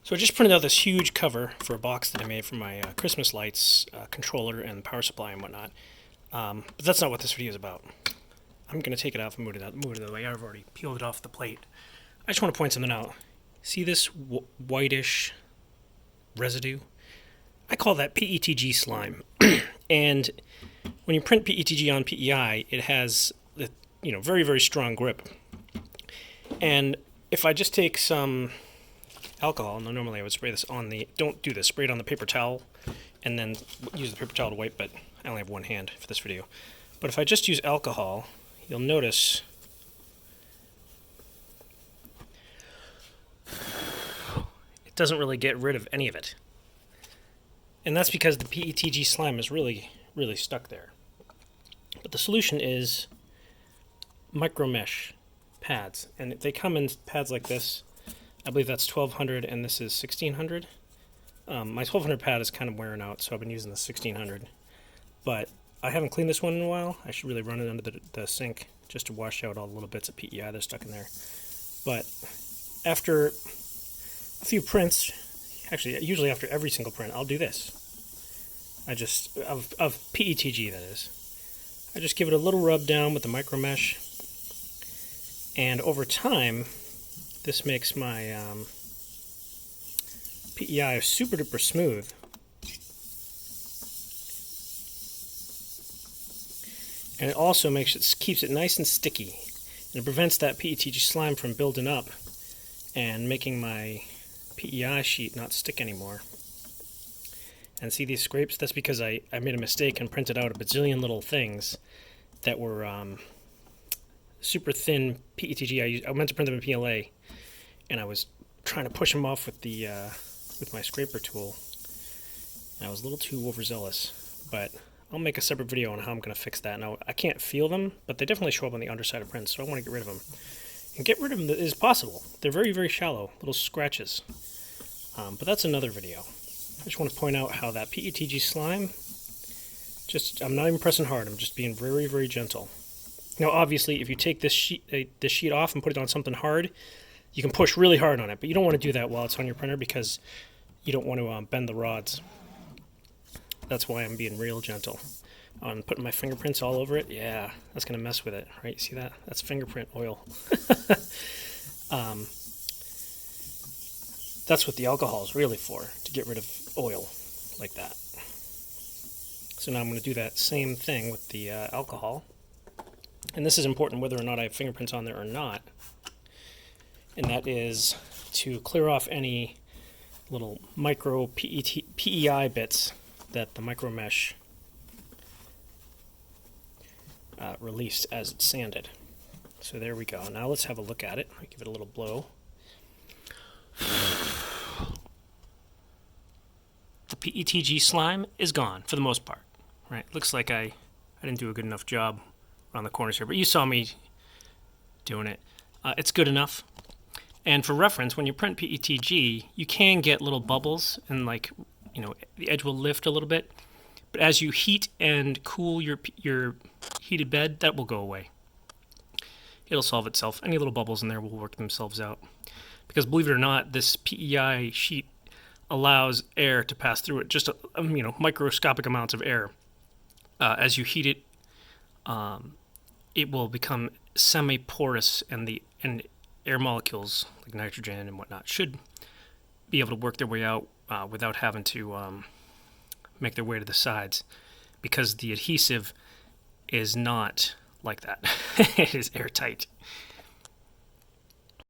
So I just printed out this huge cover for a box that I made for my Christmas lights, controller, and power supply and whatnot. But that's not what this video is about. I'm going to take it off and move it out of the way. I've already peeled it off the plate. I just want to point something out. See this whitish residue? I call that PETG slime. And when you print PETG on PEI, it has the very, very strong grip. And if I just take some alcohol, now normally I would spray this on the, don't do this, spray it on the paper towel and then use the paper towel to wipe, but I only have one hand for this video. But if I just use alcohol, you'll notice it doesn't really get rid of any of it. And that's because the PETG slime is really, really stuck there. But the solution is micro mesh pads, and they come in pads like this. I believe that's 1200 and this is 1600. My 1200 pad is kind of wearing out, so I've been using the 1600. But I haven't cleaned this one in a while. I should really run it under the sink just to wash out all the little bits of PEI that are stuck in there. But after a few prints, actually usually after every single print, I'll do this. Of PETG, that is. I just give it a little rub down with the micro mesh, and over time this makes my PEI super duper smooth. And it also keeps it nice and sticky. And it prevents that PETG slime from building up and making my PEI sheet not stick anymore. And see these scrapes? That's because I made a mistake and printed out a bazillion little things that were super thin PETG. I meant to print them in PLA, and I was trying to push them off with my scraper tool. And I was a little too overzealous, but I'll make a separate video on how I'm going to fix that. Now, I can't feel them, but they definitely show up on the underside of prints, so I want to get rid of them. And get rid of them is possible. They're very, very shallow, little scratches. But that's another video. I just want to point out how that PETG slime, I'm not even pressing hard, I'm just being very, very gentle. Now, obviously, if you take this sheet off and put it on something hard, you can push really hard on it, but you don't want to do that while it's on your printer because you don't want to bend the rods. That's why I'm being real gentle. I'm putting my fingerprints all over it. Yeah, that's going to mess with it, right? See that? That's fingerprint oil. That's what the alcohol is really for, to get rid of oil like that. So now I'm going to do that same thing with the alcohol. And this is important whether or not I have fingerprints on there or not. And that is to clear off any little micro PEI bits that the micro mesh released as it's sanded. So there we go. Now let's have a look at it. I give it a little blow. The PETG slime is gone for the most part. Right? Looks like I didn't do a good enough job around the corners here, but you saw me doing it. It's good enough. And for reference, when you print PETG, you can get little bubbles and the edge will lift a little bit. But as you heat and cool your heated bed, that will go away. It'll solve itself. Any little bubbles in there will work themselves out. Because believe it or not, this PEI sheet allows air to pass through it, just microscopic amounts of air. As you heat it, it will become semi-porous, and air molecules like nitrogen and whatnot should be able to work their way out without having to make their way to the sides, because the adhesive is not like that. It is airtight.